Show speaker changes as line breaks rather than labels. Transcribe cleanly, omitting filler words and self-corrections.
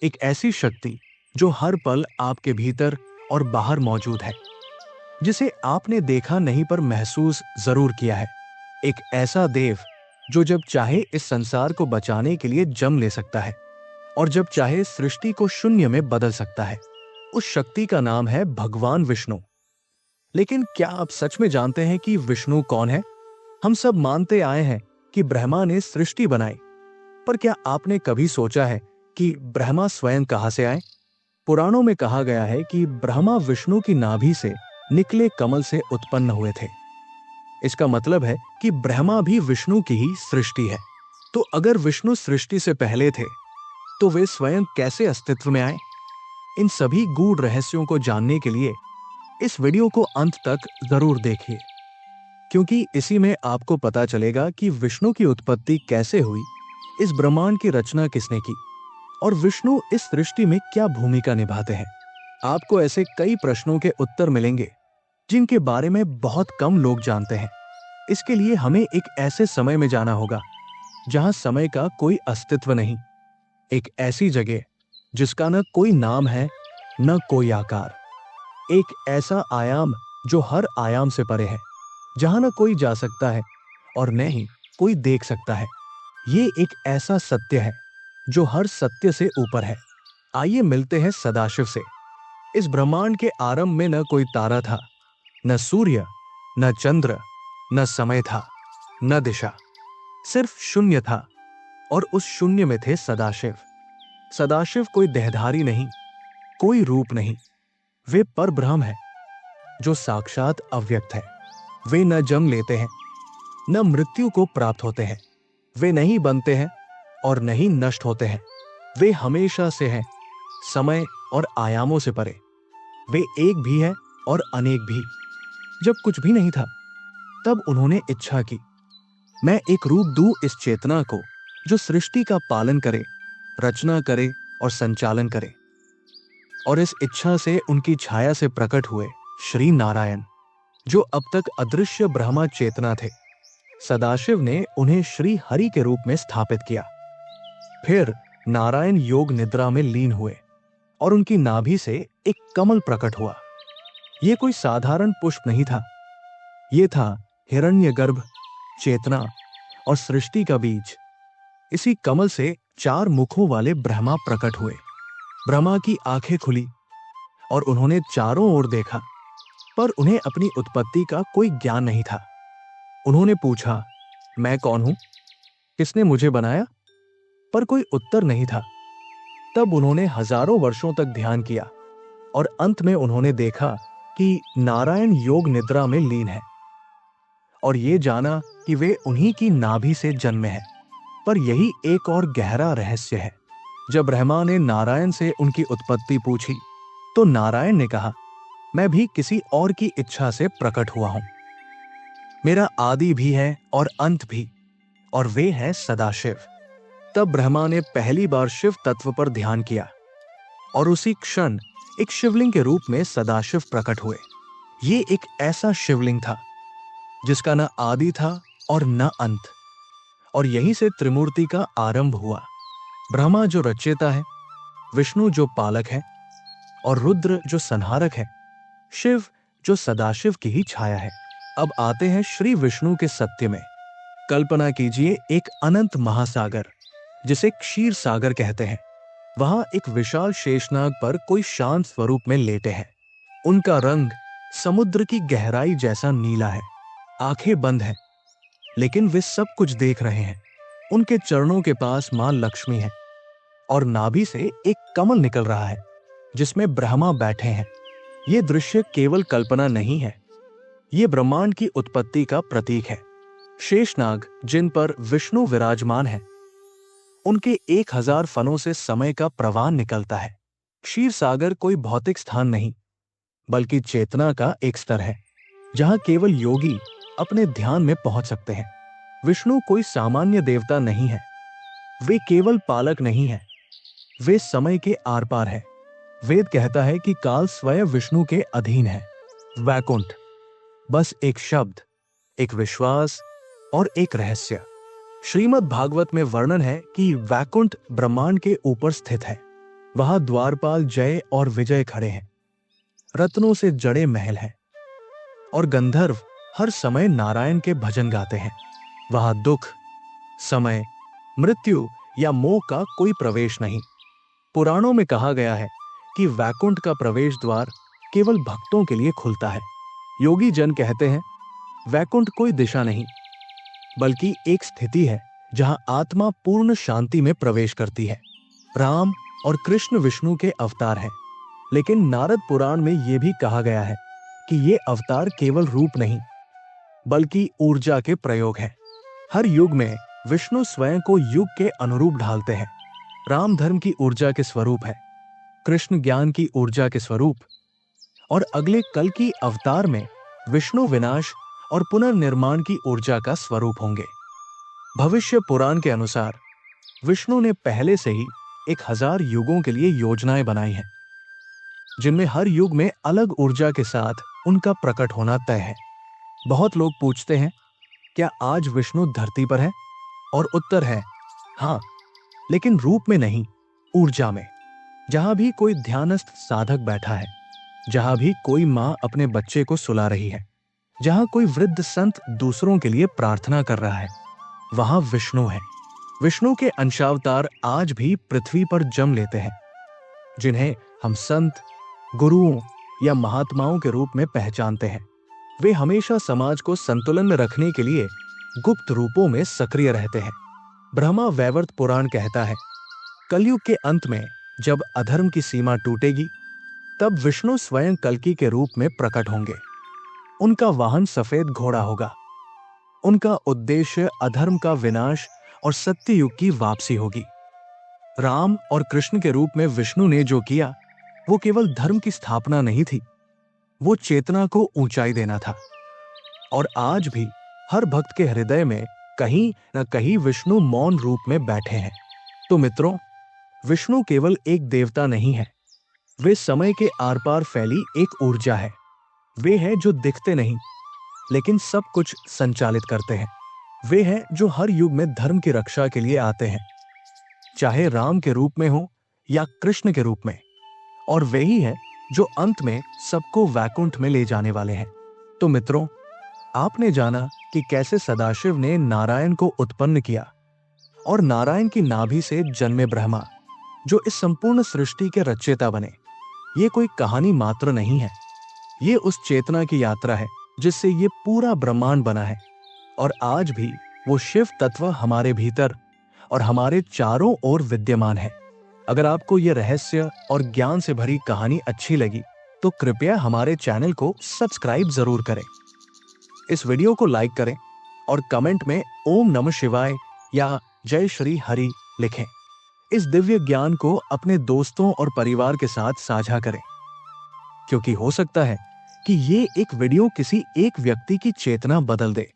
एक ऐसी शक्ति जो हर पल आपके भीतर और बाहर मौजूद है, जिसे आपने देखा नहीं पर महसूस जरूर किया है। एक ऐसा देव जो जब चाहे इस संसार को बचाने के लिए जन्म ले सकता है और जब चाहे सृष्टि को शून्य में बदल सकता है। उस शक्ति का नाम है भगवान विष्णु। लेकिन क्या आप सच में जानते हैं कि विष्णु कौन है? हम सब मानते आए हैं कि ब्रह्मा ने सृष्टि बनाई, पर क्या आपने कभी सोचा है कि ब्रह्मा स्वयं कहां से आए? पुराणों में कहा गया है कि ब्रह्मा विष्णु की नाभि से निकले कमल से उत्पन्न हुए थे। इसका मतलब है कि ब्रह्मा भी विष्णु की ही सृष्टि है। तो अगर विष्णु सृष्टि से पहले थे, तो वे स्वयं कैसे अस्तित्व में आए? इन सभी गूढ़ रहस्यों को जानने के लिए इस वीडियो को अंत तक जरूर देखिए, क्योंकि इसी में आपको पता चलेगा कि विष्णु की उत्पत्ति कैसे हुई, इस ब्रह्मांड की रचना किसने की और विष्णु इस सृष्टि में क्या भूमिका निभाते हैं। आपको ऐसे कई प्रश्नों के उत्तर मिलेंगे जिनके बारे में बहुत कम लोग जानते हैं। इसके लिए हमें एक ऐसे समय में जाना होगा जहां समय का कोई अस्तित्व नहीं, एक ऐसी जगह जिसका न कोई नाम है न कोई आकार, एक ऐसा आयाम जो हर आयाम से परे है, जहां न कोई जा सकता है और न ही कोई देख सकता है। ये एक ऐसा सत्य है जो हर सत्य से ऊपर है। आइए मिलते हैं सदाशिव से। इस ब्रह्मांड के आरंभ में न कोई तारा था, न सूर्य, न चंद्र, न समय था, न दिशा, सिर्फ शून्य था। और उस शून्य में थे सदाशिव। सदाशिव कोई देहधारी नहीं, कोई रूप नहीं, वे परब्रह्म है जो साक्षात अव्यक्त है। वे न जन्म लेते हैं न मृत्यु को प्राप्त होते हैं, वे नहीं बनते हैं और नहीं नष्ट होते हैं। वे हमेशा से हैं, समय और आयामों से परे। वे एक भी है और अनेक भी। जब कुछ भी नहीं था, तब उन्होंने इच्छा की, मैं एक रूप दूं इस चेतना को जो सृष्टि का पालन करे, रचना करे और संचालन करे। और इस इच्छा से उनकी छाया से प्रकट हुए श्री नारायण, जो अब तक अदृश्य ब्रह्मा चेतना थे। सदाशिव ने उन्हें श्री हरि के रूप में स्थापित किया। फिर नारायण योग निद्रा में लीन हुए और उनकी नाभि से एक कमल प्रकट हुआ। यह कोई साधारण पुष्प नहीं था, यह था हिरण्यगर्भ, चेतना और सृष्टि का बीज। इसी कमल से 4 मुखों वाले ब्रह्मा प्रकट हुए। ब्रह्मा की आंखें खुली और उन्होंने चारों ओर देखा, पर उन्हें अपनी उत्पत्ति का कोई ज्ञान नहीं था। उन्होंने पूछा, मैं कौन हूं? किसने मुझे बनाया? पर कोई उत्तर नहीं था। तब उन्होंने हजारों वर्षों तक ध्यान किया और अंत में उन्होंने देखा कि नारायण योग निद्रा में लीन है और ये जाना कि वे उन्हीं की नाभि से जन्मे हैं। पर यही एक और गहरा रहस्य है। जब ब्रह्मा ने नारायण से उनकी उत्पत्ति पूछी, तो नारायण ने कहा, मैं भी किसी और की इच्छा से प्रकट हुआ हूं। मेरा आदि भी है और अंत भी, और वे हैं सदाशिव। तब ब्रह्मा ने पहली बार शिव तत्व पर ध्यान किया और उसी क्षण एक शिवलिंग के रूप में सदाशिव प्रकट हुए। ये एक ऐसा शिवलिंग था जिसका न आदि था और न अंत, और यहीं से त्रिमूर्ति का आरंभ हुआ। ब्रह्मा जो रचयिता है, विष्णु जो पालक है और रुद्र जो संहारक है, शिव जो सदाशिव की ही छाया है। अब आते हैं श्री विष्णु के सत्य में। कल्पना कीजिए एक अनंत महासागर, जिसे क्षीर सागर कहते हैं। वहां एक विशाल शेषनाग पर कोई शांत स्वरूप में लेटे हैं। उनका रंग समुद्र की गहराई जैसा नीला है। आंखें बंद हैं, लेकिन वे सब कुछ देख रहे हैं। उनके चरणों के पास मां लक्ष्मी है और नाभि से एक कमल निकल रहा है जिसमें ब्रह्मा बैठे हैं। यह दृश्य केवल कल्पना नहीं है, यह ब्रह्मांड की उत्पत्ति का प्रतीक है। शेषनाग जिन पर विष्णु विराजमान है, उनके 1000 फनों से समय का प्रवाह निकलता है। क्षीर सागर कोई भौतिक स्थान नहीं, बल्कि चेतना का एक स्तर है जहां केवल योगी अपने ध्यान में पहुंच सकते हैं। विष्णु कोई सामान्य देवता नहीं है, वे केवल पालक नहीं है, वे समय के आर पार है। वेद कहता है कि काल स्वयं विष्णु के अधीन है। वैकुंठ बस एक शब्द, एक विश्वास और एक रहस्य। श्रीमद् भागवत में वर्णन है कि वैकुंठ ब्रह्मांड के ऊपर स्थित है। वहां द्वारपाल जय और विजय खड़े हैं। रत्नों से जड़े महल हैं और गंधर्व हर समय नारायण के भजन गाते हैं। वहां दुख, समय, मृत्यु या मोह का कोई प्रवेश नहीं। पुराणों में कहा गया है कि वैकुंठ का प्रवेश द्वार केवल भक्तों के लिए खुलता है। योगी जन कहते हैं, वैकुंठ कोई दिशा नहीं, बल्कि एक स्थिति है जहां आत्मा पूर्ण शांति में प्रवेश करती है। राम और कृष्ण विष्णु के अवतार हैं, लेकिन नारद पुराण में यह भी कहा गया है कि ये अवतार केवल रूप नहीं, बल्कि ऊर्जा के प्रयोग हैं। हर युग में विष्णु स्वयं को युग के अनुरूप ढालते हैं। राम धर्म की ऊर्जा के स्वरूप है, कृष्ण ज्ञान की ऊर्जा के स्वरूप, और अगले कल की अवतार में विष्णु विनाश और पुनर्निर्माण की ऊर्जा का स्वरूप होंगे। भविष्य पुराण के अनुसार विष्णु ने पहले से ही 1000 युगों के लिए योजनाएं बनाई हैं, जिनमें हर युग में अलग ऊर्जा के साथ उनका प्रकट होना तय है। बहुत लोग पूछते हैं, क्या आज विष्णु धरती पर है? और उत्तर है हाँ, लेकिन रूप में नहीं, ऊर्जा में। जहां भी कोई ध्यानस्थ साधक बैठा है, जहां भी कोई मां अपने बच्चे को सुला रही है, जहां कोई वृद्ध संत दूसरों के लिए प्रार्थना कर रहा है, वहां विष्णु है। विष्णु के अंशावतार आज भी पृथ्वी पर जन्म लेते हैं, जिन्हें हम संत, गुरुओं या महात्माओं के रूप में पहचानते हैं। वे हमेशा समाज को संतुलन में रखने के लिए गुप्त रूपों में सक्रिय रहते हैं। ब्रह्मा वैवर्त पुराण कहता है, कलयुग के अंत में जब अधर्म की सीमा टूटेगी, तब विष्णु स्वयं कल्कि के रूप में प्रकट होंगे। उनका वाहन सफेद घोड़ा होगा। उनका उद्देश्य अधर्म का विनाश और सत्य युग की वापसी होगी। राम और कृष्ण के रूप में विष्णु ने जो किया, वो केवल धर्म की स्थापना नहीं थी, वो चेतना को ऊंचाई देना था। और आज भी हर भक्त के हृदय में कहीं न कहीं विष्णु मौन रूप में बैठे हैं। तो मित्रों, विष्णु केवल एक देवता नहीं है, वे समय के आर पार फैली एक ऊर्जा है। वे हैं जो दिखते नहीं, लेकिन सब कुछ संचालित करते हैं। वे हैं जो हर युग में धर्म की रक्षा के लिए आते हैं, चाहे राम के रूप में हो या कृष्ण के रूप में। और वे ही हैं जो अंत में सबको वैकुंठ में ले जाने वाले हैं। तो मित्रों, आपने जाना कि कैसे सदाशिव ने नारायण को उत्पन्न किया और नारायण की नाभि से जन्मे ब्रह्मा, जो इस संपूर्ण सृष्टि के रचयिता बने। ये कोई कहानी मात्र नहीं है, ये उस चेतना की यात्रा है जिससे ये पूरा ब्रह्मांड बना है। और आज भी वो शिव तत्व हमारे भीतर और हमारे चारों ओर विद्यमान है। अगर आपको ये रहस्य और ज्ञान से भरी कहानी अच्छी लगी, तो कृपया हमारे चैनल को सब्सक्राइब जरूर करें। इस वीडियो को लाइक करें और कमेंट में ओम नमः शिवाय या जय श्री हरि लिखें। इस दिव्य ज्ञान को अपने दोस्तों और परिवार के साथ साझा करें, क्योंकि हो सकता है कि ये एक वीडियो किसी एक व्यक्ति की चेतना बदल दे।